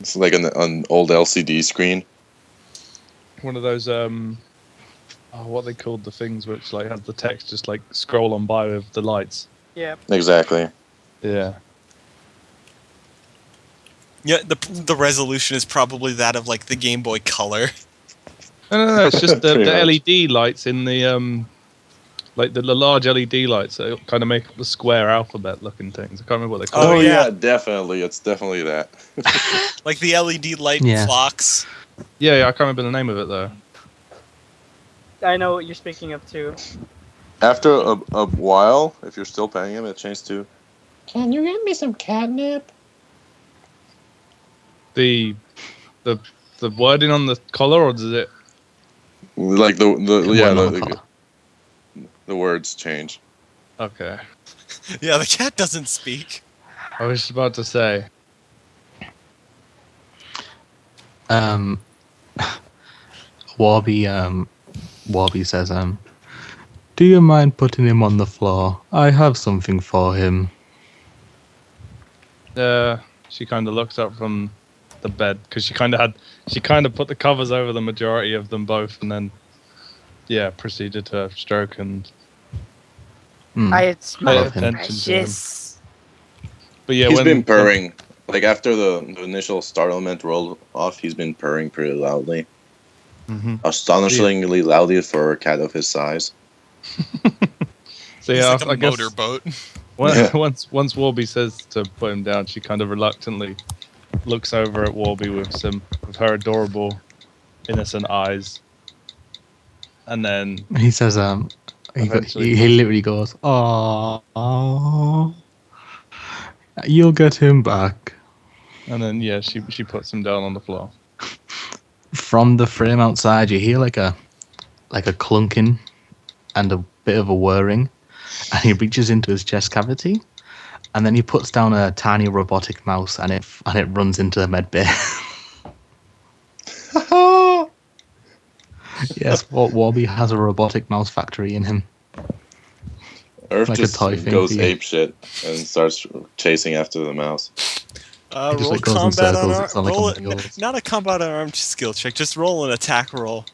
It's like an old LCD screen. One of those what they called the things which like had the text just like scroll on by with the lights. Yeah. Exactly. Yeah. Yeah, the resolution is probably that of like the Game Boy Color. No. It's just the Pretty much. LED lights in the like the large LED lights that kind of make up the square alphabet looking things. I can't remember what they call. Oh, Oh yeah. yeah, definitely. It's definitely that. Like the LED light Yeah. clocks. Yeah, I can't remember the name of it though. I know what you're speaking of too. After a while, if you're still paying him, it changed to, "Can you get me some catnip?" The wording on the collar, or does it? Like One on the collar. the words change. Okay, Yeah, the cat doesn't speak. I was just about to say. Warby says, do you mind putting him on the floor? I have something for him. She kind of looks up from the bed because she kind of put the covers over the majority of them both, and then proceeded to stroke and It's pay my attention to him. precious. But yeah, He's when been purring. Like after the initial startlement rolled off, he's been purring pretty loudly. Mm-hmm. Astonishingly loudly for a cat of his size. So He's yeah, like a I guess motorboat. Yeah. once Warby says to put him down, she kind of reluctantly looks over at Warby with her adorable, innocent eyes, and then He says, Eventually. he literally goes, oh, you'll get him back. she puts him down on the floor. From the frame outside, you hear like a clunking and a bit of a whirring, and he reaches into his chest cavity, and then he puts down a tiny robotic mouse, and it runs into the med bay. Yes, Warby has a robotic mouse factory in him. Earth Like a just toy thing goes for you. apeshit and starts chasing after the mouse. It just, Roll like, goes in combat on circles, it's not like roll on it, wheels. not a combat armed skill check. Just roll an attack roll.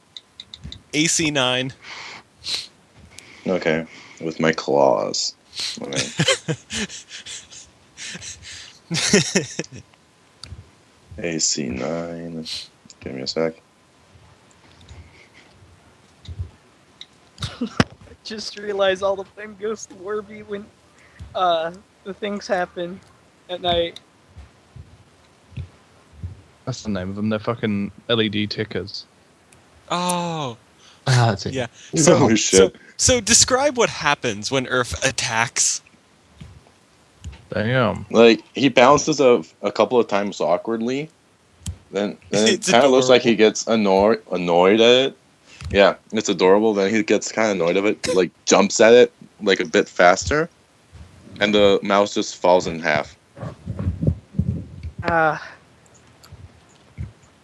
AC 9. Okay, with my claws. Okay. AC 9. Give me a sec. Just realize all the fun goes to Warby when the things happen at night. That's the name of them. They're fucking LED tickers. Oh, That's it. yeah. Holy shit. So describe what happens when Earth attacks. Damn. Like, he bounces a couple of times awkwardly. Then it It's kind of looks like adorable. he gets annoyed at it. Yeah, it's adorable. Then he gets kind of annoyed of it. Like, jumps at it, like, a bit faster. And the mouse just falls in half.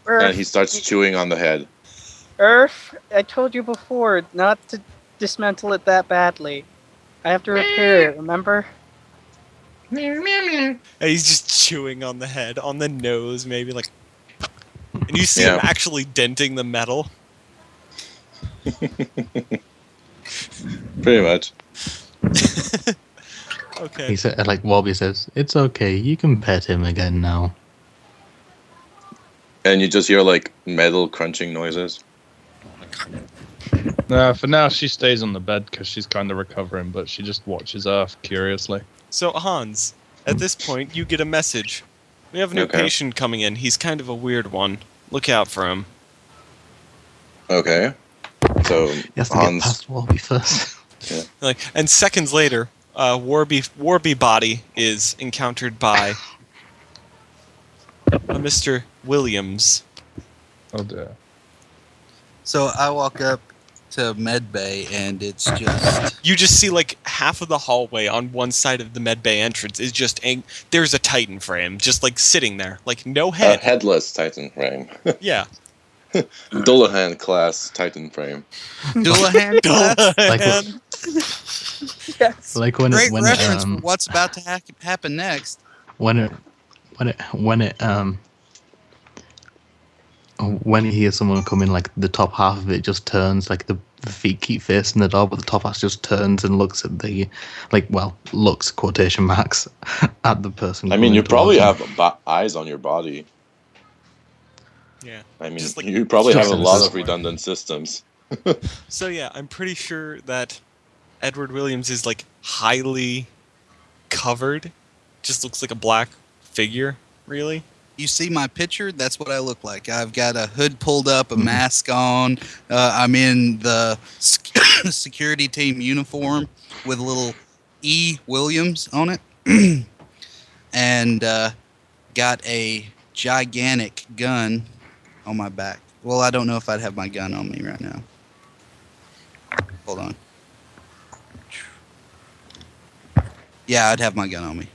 And he starts chewing on the head. Earth, I told you before not to dismantle it that badly. I have to repair it, remember? And he's just chewing on the head, on the nose, maybe like. And you see him Yeah. actually denting the metal. Pretty much. Okay. He said, like Warby says, it's okay. You can pet him again now. And you just hear, like, metal crunching noises. For now, she stays on the bed because she's kind of recovering, but she just watches Earth curiously. So Hans, at this point, you get a message. We have a new Okay. patient coming in. He's kind of a weird one. Look out for him. Okay. So, He has to get Hans... past Warby first. And seconds later, Warby body is encountered by a Mr. Williams. Oh dear. So I walk up to med bay and it's just You just see like half of the hallway on one side of the med bay entrance is just there's a Titan frame just like sitting there, like no A head. headless Titan frame. Yeah. Dullahan class Titan frame. Dullahan class. Like, Man. Yes. like when Great it, when reference it, for what's about to happen next. when it when you hear someone come in, like the top half of it just turns, like the feet keep facing the door, but the top half just turns and looks at the, looks quotation marks at the person. I mean, coming you probably towards them. have eyes on your body. Yeah. I mean, Just like you probably have a lot of sensors. redundant systems. So yeah, I'm pretty sure that Edward Williams is like highly covered. Just looks like a black figure, really. You see my picture? That's what I look like. I've got a hood pulled up, a mask on. I'm in the security team uniform with a little E. Williams on it. And got a gigantic gun on my back. Well, I don't know if I'd have my gun on me right now. Hold on. Yeah, I'd have my gun on me.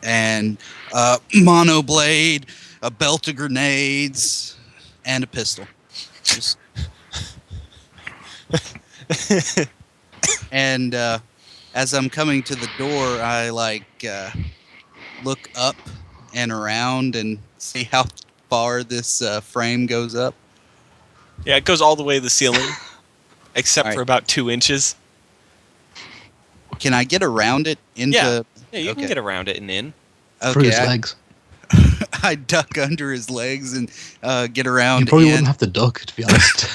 And mono blade, a belt of grenades, and a pistol. Just... and as I'm coming to the door, I look up and around and see how far this frame goes up. Yeah, it goes all the way to the ceiling, except All right. for about 2 inches. Can I get around it into... Yeah, you can Okay. get around it and in. Through his Okay, legs. I duck under his legs and get around You probably in. wouldn't have to duck, to be honest.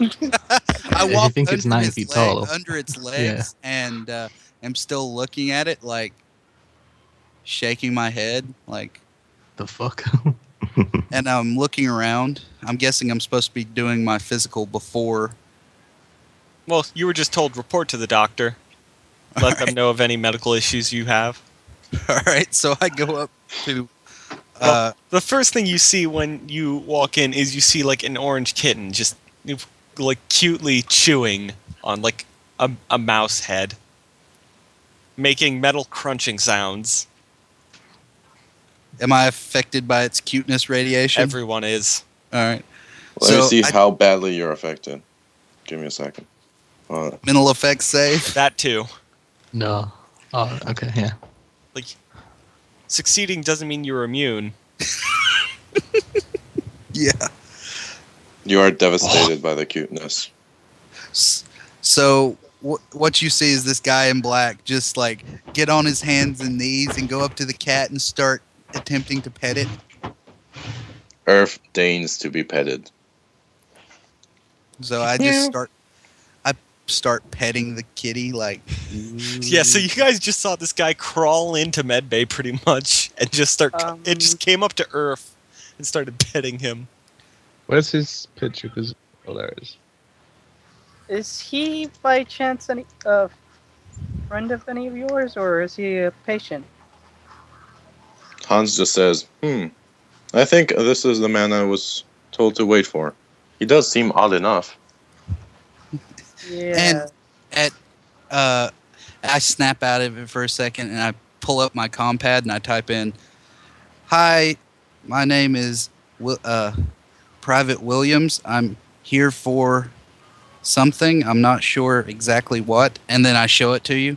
I If you walk think it's under 9 his feet leg- tall. under its legs and am still looking at it, like shaking my head, like, The fuck? and I'm looking around. I'm guessing I'm supposed to be doing my physical before. Well, you were just told report to the doctor. Let them know of any medical issues you have. All right, so I go up to. Well, the first thing you see when you walk in is you see like an orange kitten just like cutely chewing on like a mouse head, making metal crunching sounds. Am I affected by its cuteness radiation? Everyone is. All right. Let me So see I- how badly you're affected. Give me a second. Mental effects save. That too. No. Oh, okay, yeah. Like, succeeding doesn't mean you're immune. Yeah. You are devastated by the cuteness. So what you see is this guy in black just like get on his hands and knees and go up to the cat and start attempting to pet it. Earth deigns to be petted. So I just start petting the kitty like. Yeah, so you guys just saw this guy crawl into medbay pretty much and just start. It just came up to Earth and started petting him. Where's his picture? Because there it is. Is he by chance any friend of any of yours, or is he a patient? Hans just says, I think this is the man I was told to wait for. He does seem odd enough. Yeah. And I snap out of it for a second and I pull up my compad and I type in, "Hi, my name is Private Williams. I'm here for something. I'm not sure exactly what." And then I show it to you.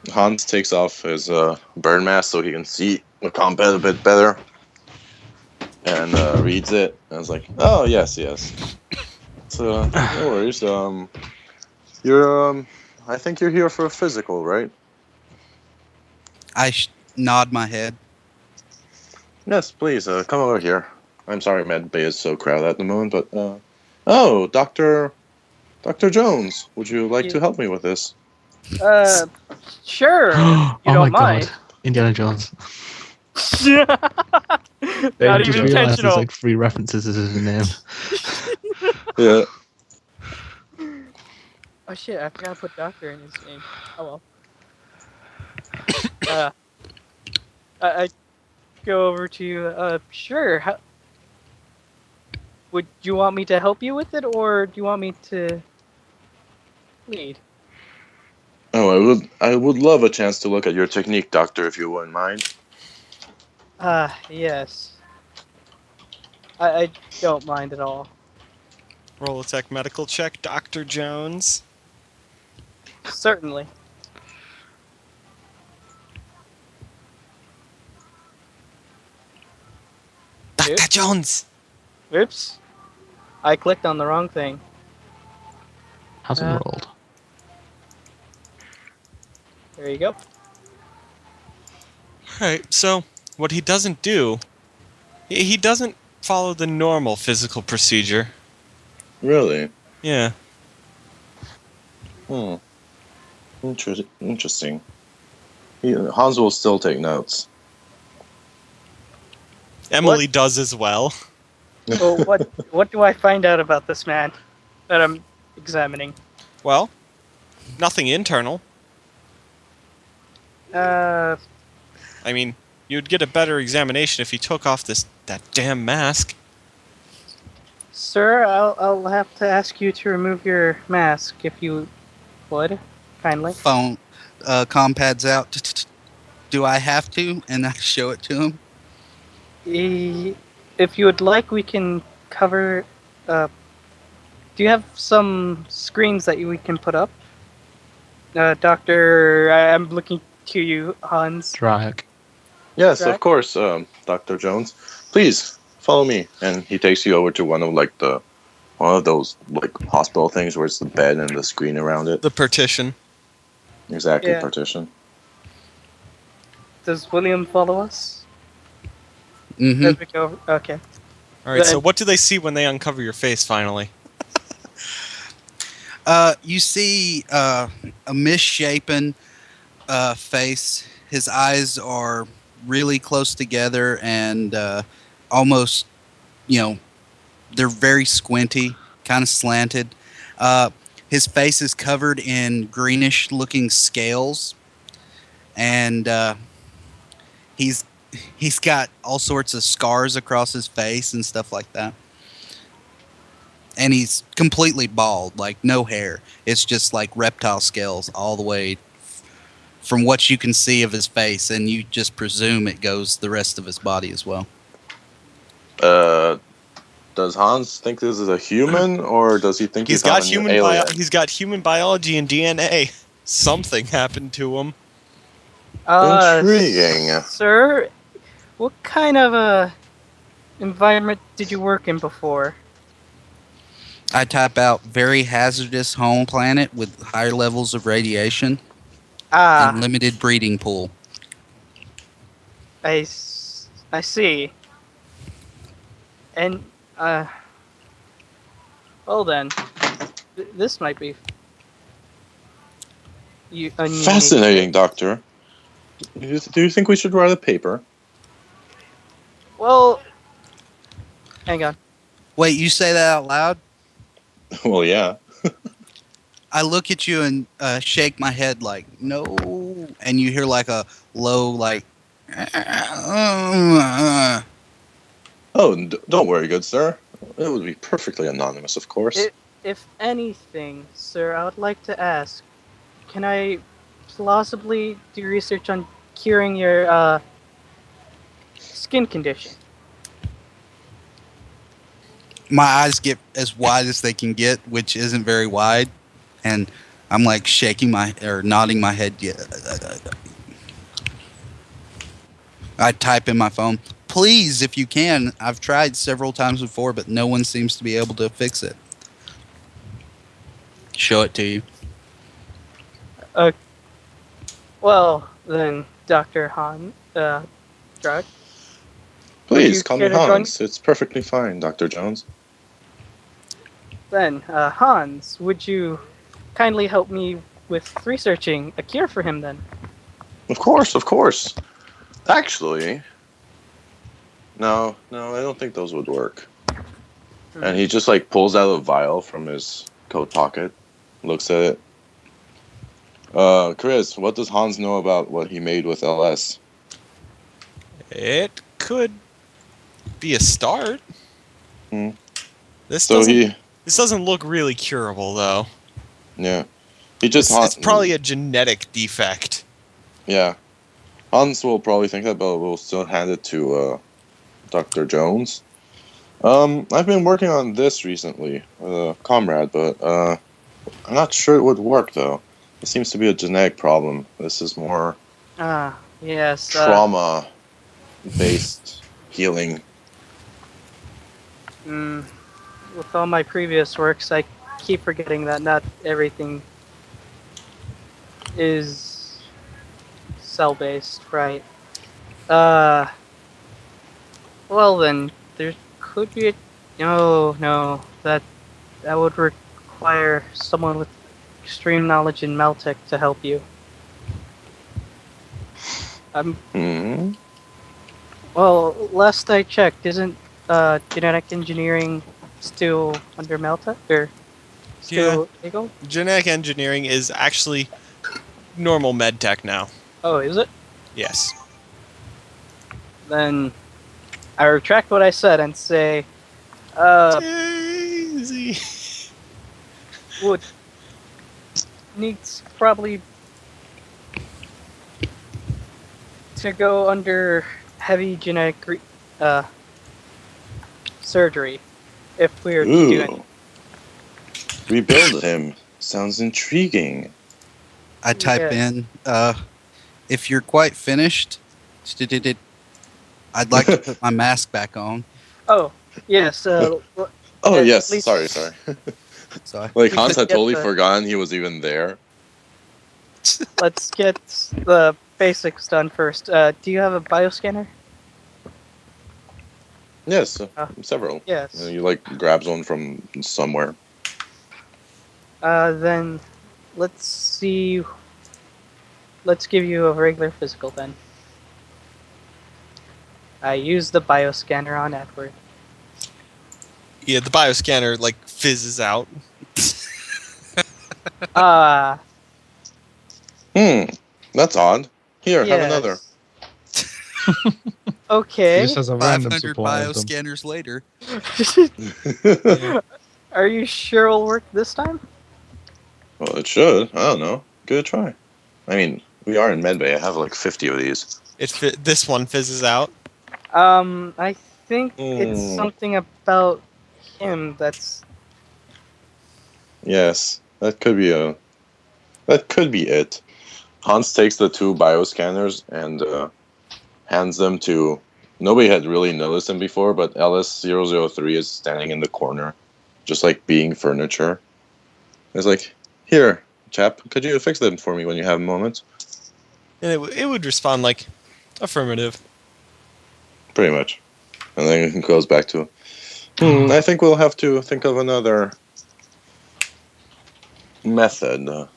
Hans takes off his burn mask so he can see the combat a bit better. And reads it. And I was like, oh, yes. So, no worries. You're, I think you're here for a physical, right? I nod my head. Yes, please, come over here. I'm sorry Med Bay is so crowded at the moment, but, oh, Dr. Jones, would you like to help me with this? Sure. If you Oh don't my mind. god. Indiana Jones. Not I even just realized intentional. there's like 3 references to his name. Yeah. Oh shit! I forgot to put doctor in his name. Oh well. I go over to you. Sure. Would you want me to help you with it, or do you want me to lead? Oh, I would love a chance to look at your technique, Doctor, if you wouldn't mind. Yes. I don't mind at all. Roll a tech medical check, Dr. Jones. Certainly. Dr. Jones! Oops. I clicked on the wrong thing. Hasn't Uh, rolled. There you go. Alright, so what he doesn't do, he doesn't follow the normal physical procedure. Really? Yeah. Hmm. Interesting. Hans will still take notes. Emily does as well. Well, what do I find out about this man that I'm examining? Well, nothing internal. Uh, I mean, you'd get a better examination if he took off that damn mask. Sir, I'll have to ask you to remove your mask if you would, kindly. Phone, compads out. Do I have to? And I show it to him. If you would like, we can cover. Do you have some screens that we can put up? Doctor, I'm looking to you, Hans. Drag. Yes, Right. of course, Dr. Jones. Please follow me. And he takes you over to one of those hospital things where it's the bed and the screen around it. The partition. Exactly, Yeah. partition. Does William follow us? Mm-hmm. As we go. Okay. Alright, so Then- what do they see when they uncover your face finally? You see a misshapen face. His eyes are really close together and almost, they're very squinty, kind of slanted. His face is covered in greenish-looking scales, and he's got all sorts of scars across his face and stuff like that. And he's completely bald, like no hair. It's just like reptile scales all the way from what you can see of his face, and you just presume it goes the rest of his body as well. Does Hans think this is a human, or does he think He's he's got an human alien? he's got human biology and DNA. Something happened to him. Intriguing. Sir, what kind of environment did you work in before? I type out very hazardous home planet with higher levels of radiation and limited breeding pool. I see. And, well then, this might be unique. Fascinating, Doctor. Do you think we should write a paper? Well, hang on. Wait, you say that out loud? Well, yeah. I look at you and shake my head like, no. And you hear like a low, like, Oh, don't worry, good sir. It would be perfectly anonymous, of course. If anything, sir, I would like to ask, can I plausibly do research on curing your skin condition? my eyes get as wide as they can get, which isn't very wide. And I'm like shaking nodding my head. Yeah. I type in my phone, please, if you can. I've tried several times before, but no one seems to be able to fix it. Show it to you. Well, then, Dr. Han, Drug. Please, you call me care to join Hans. It's perfectly fine, Dr. Jones. Then, Hans, would you kindly help me with researching a cure for him then? Of course, of course. Actually, no, I don't think those would work. And he just pulls out a vial from his coat pocket, looks at it. Chris, what does Hans know about what he made with LS? It could be a start. Hmm. This So doesn't look really curable, though. yeah, he just It's probably a genetic defect. Yeah, Hans will probably think that, but we'll still hand it to Dr. Jones. I've been working on this recently, comrade, but I'm not sure it would work though. It seems to be a genetic problem. This is more Yes. trauma-based healing. With all my previous works, I keep forgetting that not everything is cell-based, right? Well then, there could be a... No, that would require someone with extreme knowledge in Meltech to help you. Hmm. Well, last I checked, isn't genetic engineering still under Meltech, or still legal? Genetic engineering is actually normal med tech now. Oh, is it? Yes. Then I retract what I said and say, Daisy. would needs probably to go under heavy genetic surgery if we were to do it. Ooh. Rebuild him. Sounds intriguing. I type Yeah. in, if you're quite finished, I'd like to put my mask back on. Oh, yes. Oh, At yes. least- Sorry. So I, Like, We Hans could had get totally the- forgotten he was even there. Let's get the basics done first. Do you have a bioscanner? Yes, several. Yes. You, like, grabs one from somewhere. Then let's see. Let's give you a regular physical then. I used the bioscanner on Edward. Yeah, the bioscanner like fizzes out. Ah, That's odd. Here, have yes. another. Okay. Just as a random 500 supply of them. bioscanners later. Are you sure it'll work this time? Well, it should. I don't know. Give it a try. I mean, we are in Medbay. I have like 50 of these. This one fizzes out. I think it's Mm. something about him that's... Yes, that could be it. Hans takes the two bioscanners and hands them to... Nobody had really noticed him before, but LS003 is standing in the corner, just like being furniture. It's like, here, chap, could you fix them for me when you have a moment? And it would respond like, affirmative. Pretty much. And then it goes back to, I think we'll have to think of another method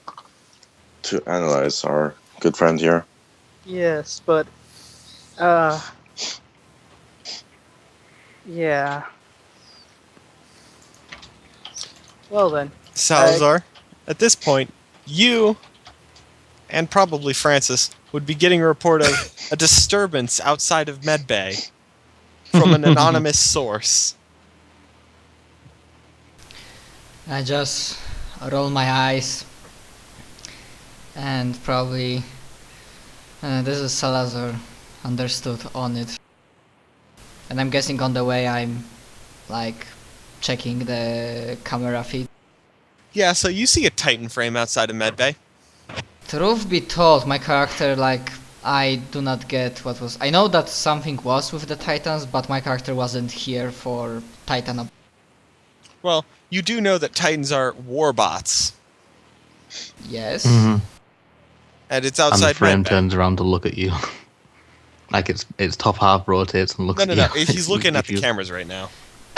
to analyze our good friend here. Yes, but... Yeah. Well then. Salazar, at this point, you and probably Francis would be getting a report of a disturbance outside of Medbay from an anonymous source. I just roll my eyes and probably this is Salazar understood on it. And I'm guessing on the way I'm like checking the camera feed. Yeah, so you see a Titan frame outside of Medbay. Truth be told, my character, like, I do not get what was... I know that something was with the Titans, but my character wasn't here for Titan. Well, you do know that Titans are warbots, Yes. Mhm. and it's And the outside frame Medbay. turns around to look at you. Like its top half rotates and looks No, at no, you. he's looking at If the you- cameras right now.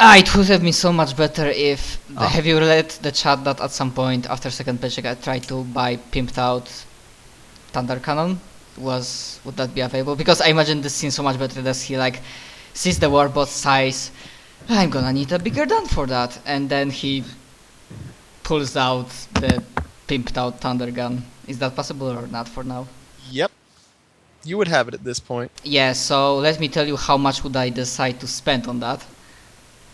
It would have been so much better if... Ah. Have you read the chat that at some point after second paycheck I tried to buy pimped out Thunder Cannon? Would that be available? Because I imagine this scene so much better that he like sees the warbot size. I'm gonna need a bigger gun for that, and then he pulls out the pimped out Thunder Gun. Is that possible or not for now? Yep. You would have it at this point. Yeah, so let me tell you how much would I decide to spend on that.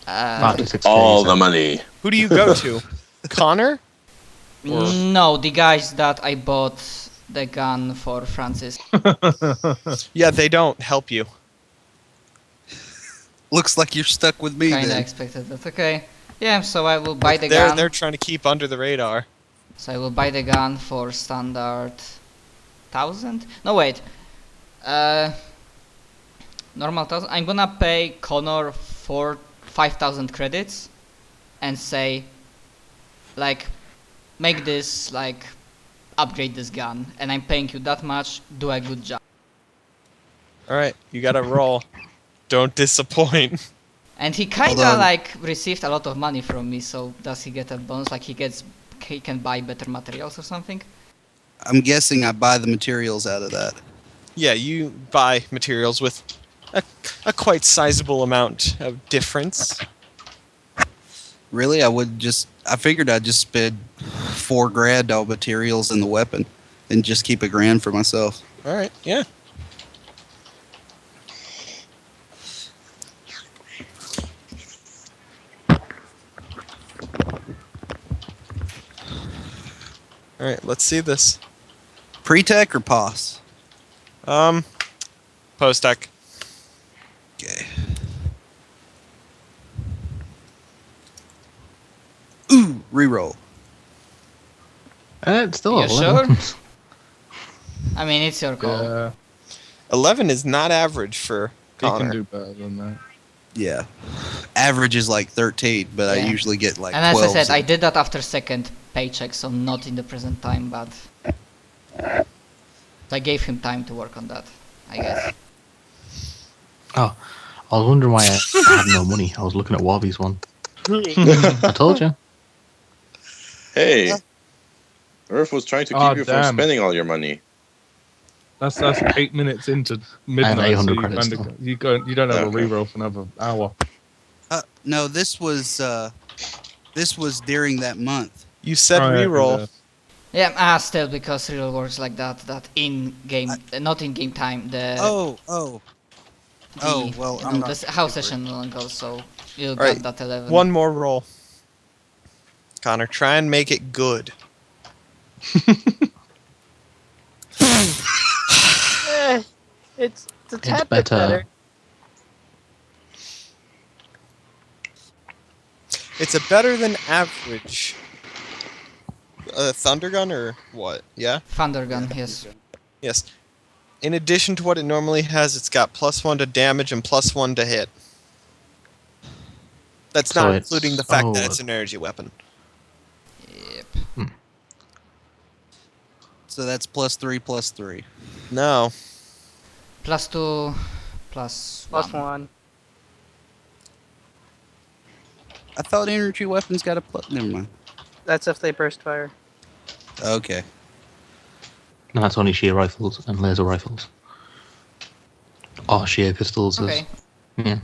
56K, All so- the money. Who do you go to? Connor? Or- No, the guys that I bought the gun for Francis. Yeah, they don't help you. Looks like you're stuck with me Kinda then. expected that. Okay. Yeah, so I will buy the They're gun. trying to keep under the radar. So I will buy the gun for standard 1,000. No wait. Normal 1,000. I'm gonna pay Connor 5,000 credits and say, like, make this, like, upgrade this gun, and I'm paying you that much, do a good job. Alright, you gotta roll. Don't disappoint. And he Hold kinda, on. like, received a lot of money from me, so does he get a bonus? Like, he can buy better materials or something? I'm guessing I buy the materials out of that. Yeah, you buy materials with a quite sizable amount of difference. Really, I figured I'd just spend $4,000 on materials and the weapon, and just keep $1,000 for myself. Alright, yeah. Alright, let's see this. Pre-tech or POS? Post-tech. Okay. Ooh, reroll. It's still You a level. I mean, it's your call. Yeah, 11 is not average for he can Connor. do better than that. Yeah. Average is like 13, but I Yeah. usually get like And as 12. I said, I did that after second paycheck, so not in the present time, but I gave him time to work on that, I guess. Oh, I was wondering why I had no money. I was looking at Warby's one. I told you. Hey, Earth was trying to keep Oh, you from damn. spending all your money. That's 8 minutes into midnight. 800 so credits you don't have a Okay. reroll for another hour. No, this was during that month. You said Oh, yeah, reroll. Yeah, still, because real works like that in game, not in game time, the Oh, well, I'm not this house super- session long goes, so you'll Alright, get that 11. One more roll. Connor, try and make it good. It's a It's tad bit better. better. It's a better than average. Thunder gun or what? Yeah? Thunder gun, yes. Yes. In addition to what it normally has, it's got +1 to damage and +1 to hit. That's So not it's- including the fact that oh. it's an energy weapon. Yep. So that's +3/+3. No. +2, +1. Plus one. I thought energy weapons got a plus. Never mind. That's if they burst fire. Okay. No, that's only sheer rifles and laser rifles. Or sheer pistols. Okay, Yeah.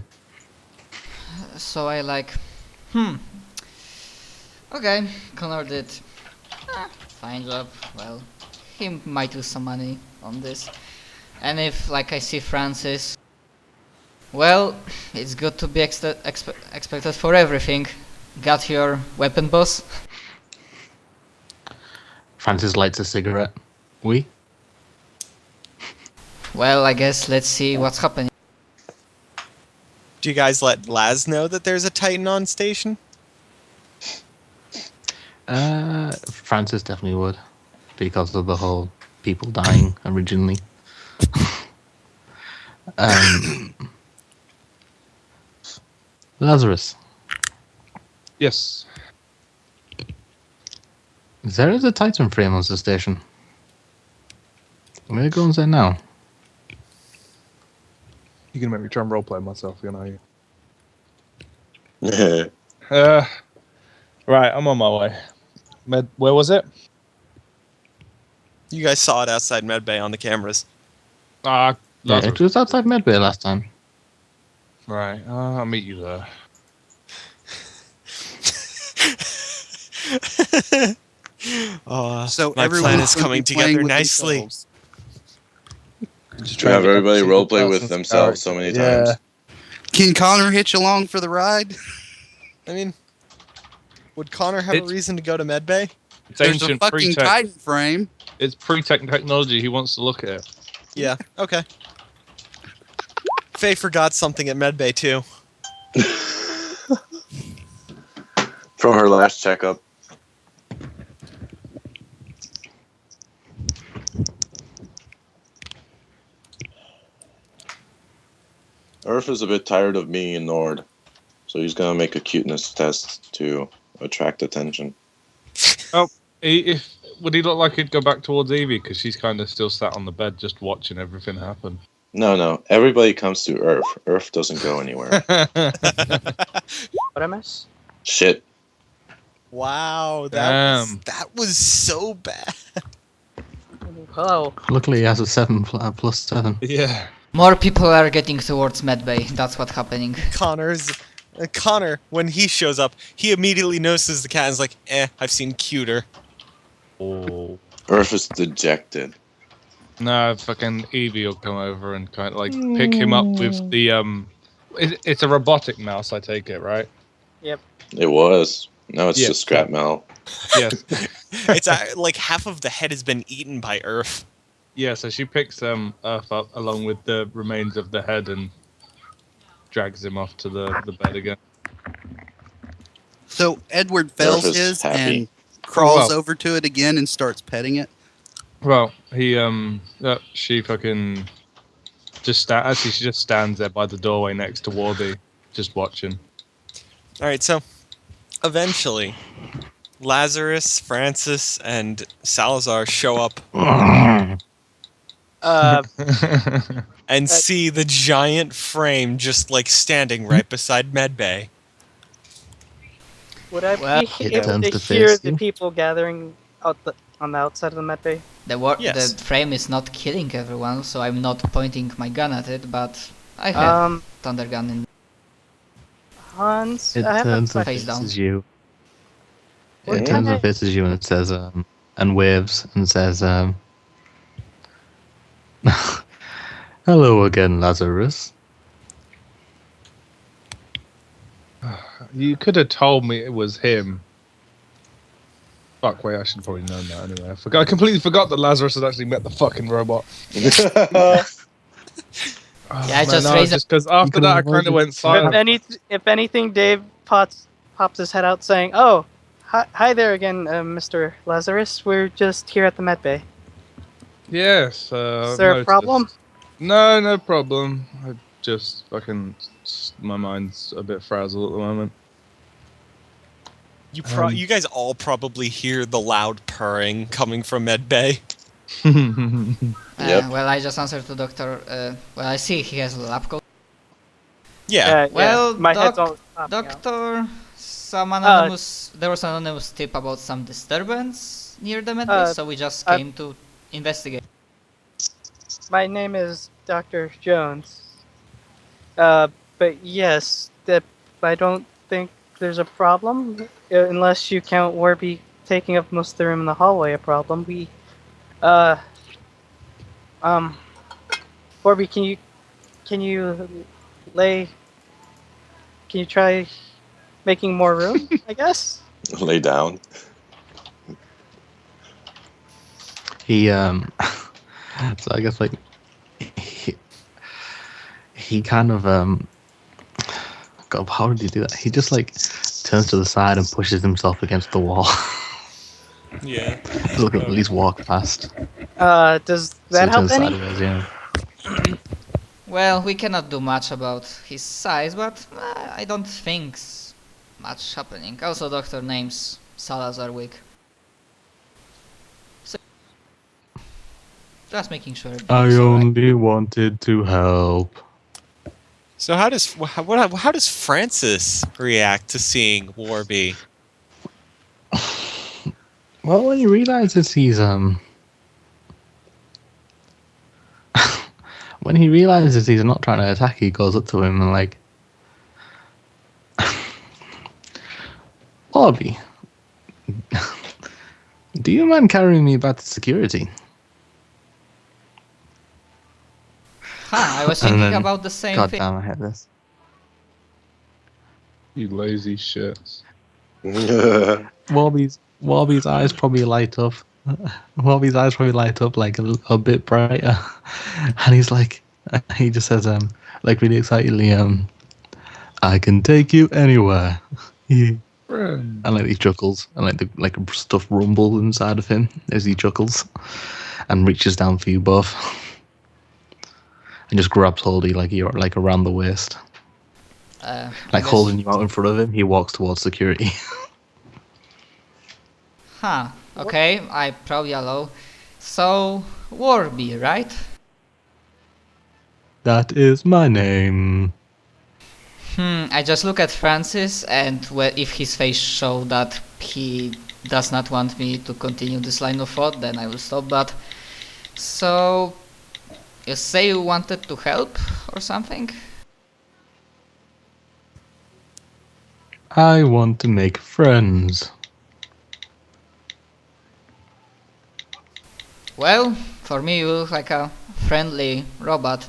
so I like, okay, Connor did fine job. Well, he might lose some money on this. And if, like, I see Francis, well, it's good to be expected for everything. Got your weapon, boss? Francis lights a cigarette. We? Well, I guess let's see what's happening. Do you guys let Laz know that there's a Titan on station? Francis definitely would. Because of the whole people dying originally. Lazarus, Yes. there is a Titan frame on the station. I'm gonna go and say now. You're gonna make me try and roleplay myself, you know. Yeah. Right, I'm on my way. Where was it? You guys saw it outside Medbay on the cameras. Ah, Yeah, Lazarus. it was outside Medbay last time. Right, I'll meet you there. Oh, So my everyone plan is coming together nicely. Just To try and have get everybody single roleplay with person's themselves so many character. times. Can Connor hitch along for the ride? I mean, would Connor have a It's- reason to go to Medbay? It's There's a ancient fucking pre-tech. Titan frame. It's pre-tech technology. He wants to look at it. Yeah, okay. Faye forgot something at Medbay too. From her last checkup. Earth is a bit tired of being ignored. So he's gonna make a cuteness test to attract attention. Would he look like he'd go back towards Evie because she's kind of still sat on the bed just watching everything happen? No. Everybody comes to Earth. Earth doesn't go anywhere. What I miss? Shit. Wow, Damn. that was so bad. Hello. Luckily, he has a 7 plus 7. Yeah. More people are getting towards Medbay. That's what's happening. Connor, when he shows up, he immediately notices the cat and is like, I've seen cuter. Oh. Earth is dejected. No, fucking Evie will come over and kind of like pick him up with the It's a robotic mouse, I take it, right? Yep. It was. Now it's Yeah. just scrap metal. Yes. It's like half of the head has been eaten by Earth. Yeah. So she picks Earth up along with the remains of the head and drags him off to the bed again. So Edward fells is his happy. and crawls Well. over to it again and starts petting it. Well, she fucking she just stands there by the doorway next to Warby, just watching. All right, so eventually, Lazarus, Francis, and Salazar show up and see the giant frame just like standing right beside Medbay. Would I Well, be it able turns to to hear face the you. people gathering on the outside of the medbay? Yes. The frame is not killing everyone, so I'm not pointing my gun at it, but I have thunder gun in. Hans, It I have a turns and question. Face down. faces you. What It can turns I- and faces you and it says, and waves and says, hello again, Lazarus. You could have told me it was him. Fuck, wait, I should have probably known that anyway. I completely forgot that Lazarus had actually met the fucking robot. Yeah, I just raised just because after could've that I kind avoided of went it. silent. If anything, Dave pops his head out saying, "Oh, hi there again, Mr. Lazarus. We're just here at the medbay. Yes. Is there a noticed. problem?" No problem. I just fucking my mind's a bit frazzled at the moment. You guys all probably hear the loud purring coming from Medbay. Yep. Well, I just answered to Doctor. Well, I see he has a lab coat. Yeah. Well, my head's all popping out. Doctor, there was an anonymous tip about some disturbance near the medbay, so we just came to investigate. My name is Dr. Jones. But yes, I don't think there's a problem, unless you count Warby taking up most of the room in the hallway a problem. Warby, can you try making more room, I guess? Lay down. He, so I guess, like, he kind of, God, how did he do that? He just, like, turns to the side and pushes himself against the wall. Yeah. Look, at least walk past. Does So that he help turns any? sideways, yeah. Well, we cannot do much about his size, but I don't think much happening. Also, Doctor names Salazar Wick. So, just making sure. I everything's alright. only wanted to help. So how does Francis react to seeing Warby? Well, when he realizes he's when he realizes he's not trying to attack, he goes up to him and like, Bobby, do you mind carrying me back to security? I was And thinking then- about the same God thing. damn, I had this. You lazy shits. Warby's eyes probably light up. Warby's eyes probably light up like a bit brighter, and he's like, he just says, like really excitedly, I can take you anywhere. Yeah. And like he chuckles, and like stuff rumbles inside of him as he chuckles, and reaches down for you both, and just grabs hold of you like you're like around the waist. I Like guess- holding you out in front of him, he walks towards security. Huh. Okay, I probably allow. So, Warby, right? That is my name. I just look at Francis, and if his face show that he does not want me to continue this line of thought, then I will stop. But so, you say you wanted to help or something? I want to make friends. Well, for me, you look like a friendly robot.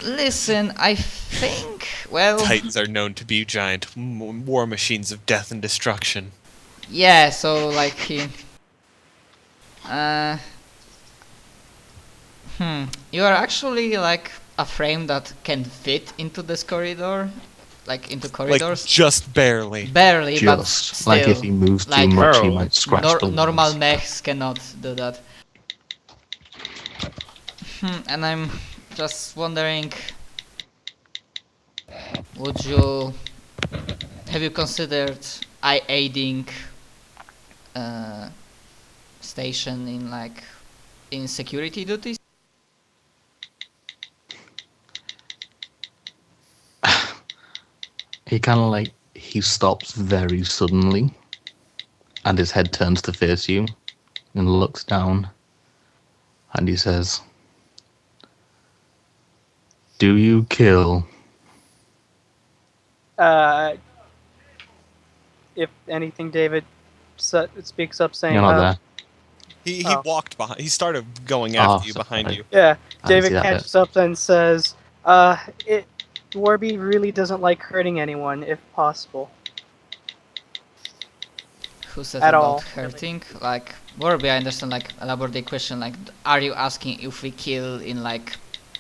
Listen, I think. Well, Titans are known to be giant war machines of death and destruction. yeah. So like he. You are actually like a frame that can fit into this corridor, like into corridors. Like, just barely. Barely, but Just still. like if he moves too like much, he barely. might scratch the Normal walls. mechs cannot do that. And I'm just wondering, have you considered aiding station in security duties? He kind of like, he stops very suddenly, and his head turns to face you, and looks down, and he says, "Do you kill?" If anything, David speaks up saying, You're not there. He Oh. walked behind. He started going Oh, after you, behind sorry. you. Yeah, I didn't David see that catches up and says, Warby really doesn't like hurting anyone, if possible. Who said At about all. hurting? Like, Warby, I understand, like, elaborate the question, like, are you asking if we kill in, like,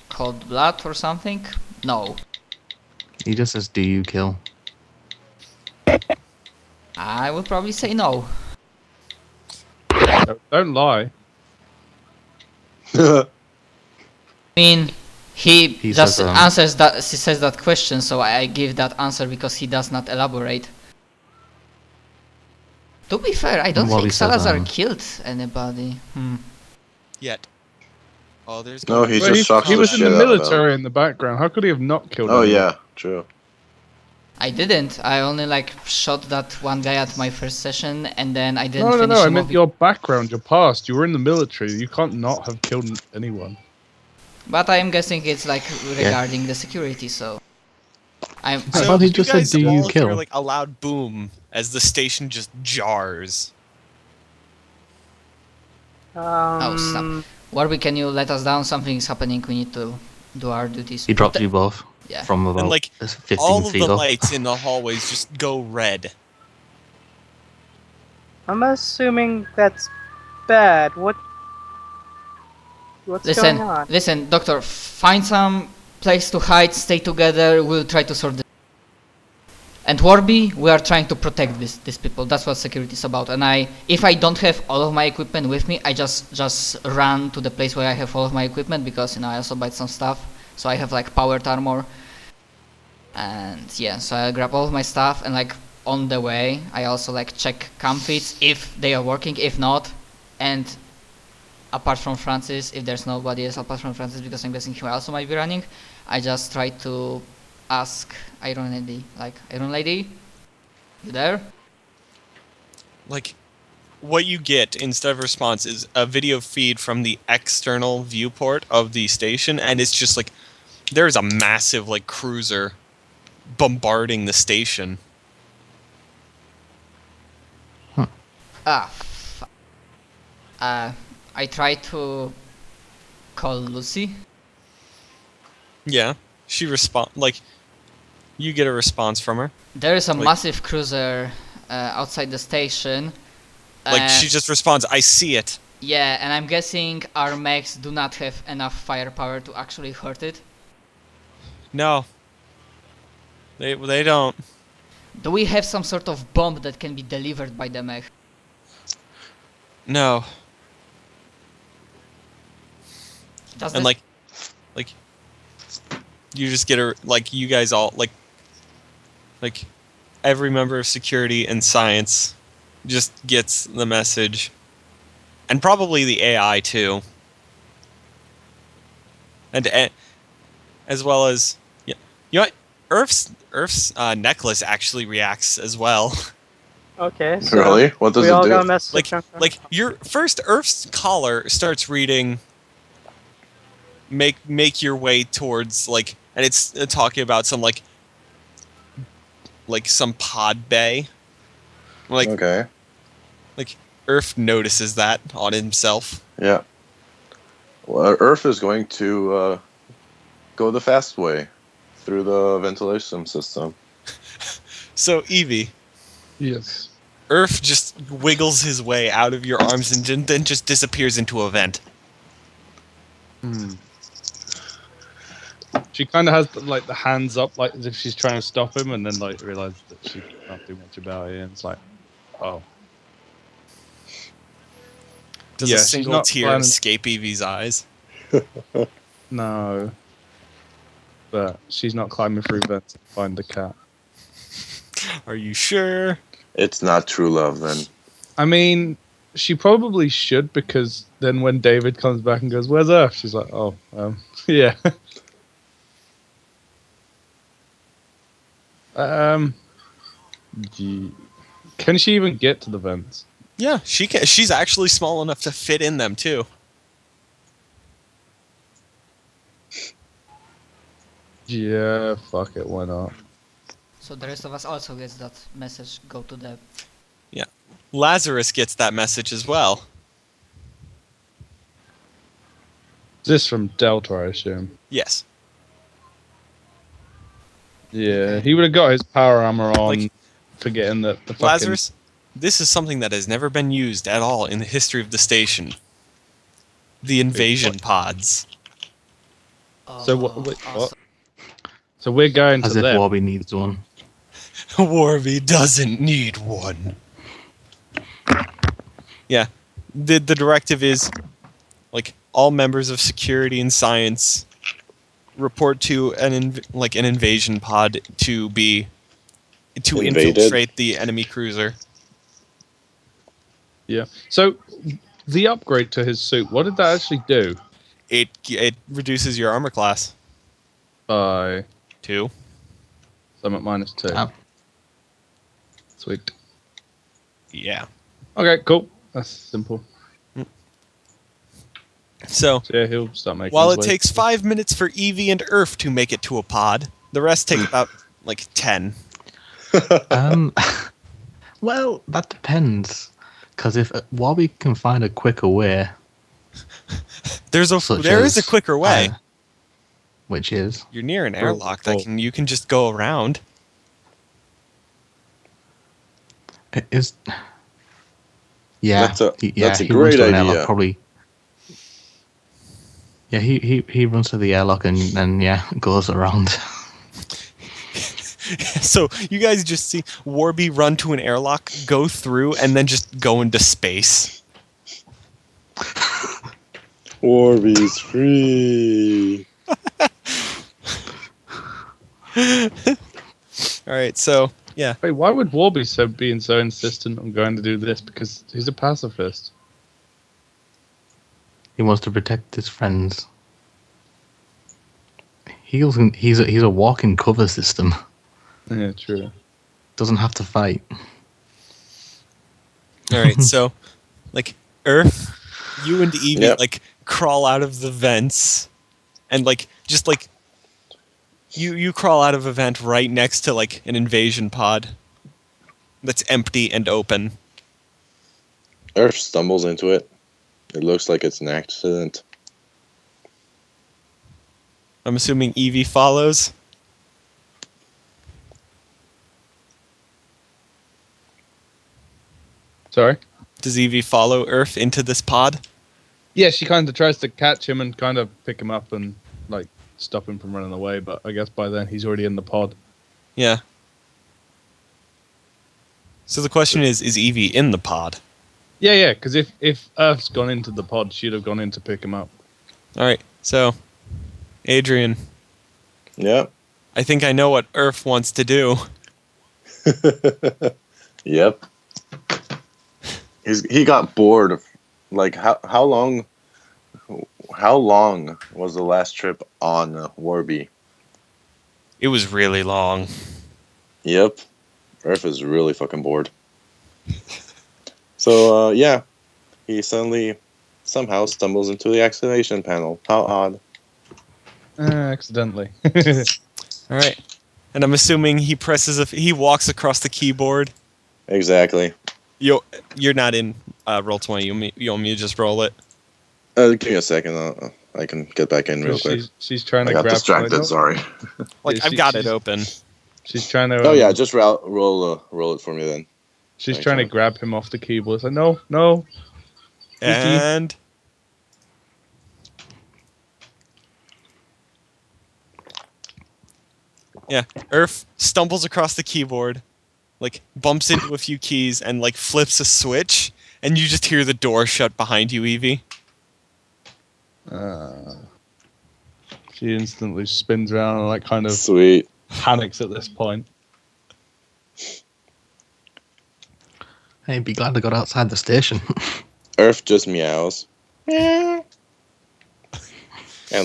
cold blood or something? No. He just says, "Do you kill?" I would probably say no. Don't lie. I mean, he He just says, answers that, he says that question, so I give that answer because he does not elaborate. To be fair, I don't Well, think he says, Salazar killed anybody. Yet. Oh, there's. No, he Well, just shocks he the was in shit the out of them. military in the background. How could he have not killed Oh anyone? yeah, true. I didn't. I only like shot that one guy at my first session, and then I didn't No, finish I him meant off. your background, your past. You were in the military. You can't not have killed anyone. But I'm guessing it's like regarding the security, so. I So thought he you just said, guys "Do you all kill?" hear like a loud boom as the station just jars. Snap. Warby, can you let us down? Something is happening. We need to do our duties. He drops you both Yeah. from about And like 15 all of feet the off. lights in the hallways just go red. I'm assuming that's bad. What's going on? Listen, Doctor. Find some place to hide. Stay together. We'll try to sort this. And Warby, we are trying to protect these people. That's what security is about. And if I don't have all of my equipment with me, I just run to the place where I have all of my equipment because I also buy some stuff. So I have like powered armor. And yeah, so I grab all of my stuff and like on the way, I also like check cam feeds if they are working. If not, and apart from Francis, if there's nobody else apart from Francis, because I'm guessing he also might be running, I just try to ask Iron Lady, Iron Lady, you there? Like, what you get instead of response is a video feed from the external viewport of the station, and it's just like there's a massive like cruiser bombarding the station. I try to call Lucy. Yeah, she like you get a response from her. There is a Like- massive cruiser outside the station. Like she just responds, "I see it." Yeah, and I'm guessing our mechs do not have enough firepower to actually hurt it. No, they don't. Do we have some sort of bomb that can be delivered by the mech? No, Does and this- like you just get a like you guys all like like every member of security and science just gets the message, and probably the AI too, and as well as yeah, you know what? Earth's necklace actually reacts as well. Okay. So Really? What does we it all do? got a message. Like your first Earth's collar starts reading. Make your way towards like, and it's talking about some like some pod bay. Like Okay. Earth notices that on himself. Yeah. Well, Earth is going to go the fast way through the ventilation system. So Evie, Yes. Earth just wiggles his way out of your arms and then just disappears into a vent. She kind of has like the hands up, like as if she's trying to stop him, and then like realizes that she can't do much about it. And it's like, oh, Does Yeah, a she's single not tear planning- escape Evie's eyes? no. But she's not climbing through vents to find the cat. Are you sure? It's not true love, then. I mean, she probably should, because then when David comes back and goes, "Where's Earth?" She's like, "Oh, yeah." Can she even get to the vents? Yeah, she can. She's actually small enough to fit in them too. Yeah, fuck it, why not? So the rest of us also gets that message. Go to the. Lazarus gets that message as well. This from Delta, I assume. Yes. Yeah, he would have got his power armor on, Like- forgetting that the fucking... Lazarus, this is something that has never been used at all in the history of the station. The invasion pods. So what? So we're going As to if them. Warby needs one. Warby doesn't need one. Yeah. The directive is, like, all members of security and science report to an invasion pod to Invaded? infiltrate the enemy cruiser. Yeah. So the upgrade to his suit, what did that actually do? It reduces your armor class By 2. so I'm at -2. Oh. Sweet. Yeah. Okay, cool. That's simple. So So yeah, he'll start making. while his it way. takes 5 minutes for Evie and Earth to make it to a pod, the rest take about like 10. Well, that depends. Because if Warby can find a quicker way, There Such is a as, quicker way. which is You're near an airlock that you can just go around. it is. Yeah, That's a he great runs to an idea. airlock, probably. Yeah, he runs to the airlock and then goes around. So you guys just see Warby run to an airlock, go through, and then just go into space. Warby's free. All right, so yeah, Wait, why would Warby being so insistent on going to do this? Because he's a pacifist. He wants to protect his friends. He's a walking cover system. Yeah, true. Doesn't have to fight. all right, so like Earth, you and Evie Yep. like crawl out of the vents, and like just like you crawl out of a vent right next to like an invasion pod that's empty and open. Earth stumbles into it. It looks like it's an accident. I'm assuming Evie follows. Sorry. Does Evie follow Earth into this pod? Yeah, she kind of tries to catch him and kind of pick him up and like stop him from running away. But I guess by then he's already in the pod. Yeah. So the question is Evie in the pod? Yeah, because if Earth's gone into the pod, she'd have gone in to pick him up. All right, so Adrian, Yeah. I think I know what Earth wants to do. Yep. He got bored. Like how long was the last trip on Warby? It was really long. Yep. Earth is really fucking bored. So yeah, he somehow stumbles into the excavation panel. How odd. Accidentally. All right. And I'm assuming he he walks across the keyboard. Exactly. You're not in roll 20. You want me to just roll it? Give me a second. I can get back in real quick. She's trying I to got grab. distracted. Sorry. Like Yeah, I've got it open. She's trying to. Oh yeah, just roll it for me then. She's Thanks, trying to man. grab him off the keyboard. It's like, no. And yeah, Earth stumbles across the keyboard, like bumps into a few keys, and like flips a switch, and you just hear the door shut behind you, Evie. She instantly spins around and like kind of Sweet. panics at this point. Hey, be glad I got outside the station. Earth just meows. And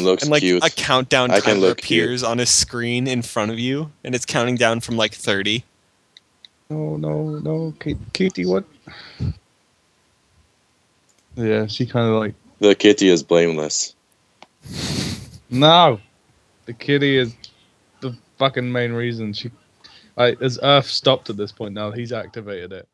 looks And like cute. a countdown I can timer look appears on a screen in front of you, and it's counting down from like 30. No, Kitty, what? Yeah, she kind of like, The kitty is blameless. no, the kitty is the fucking main reason. She, like, as Earth stopped at this point now, he's activated it.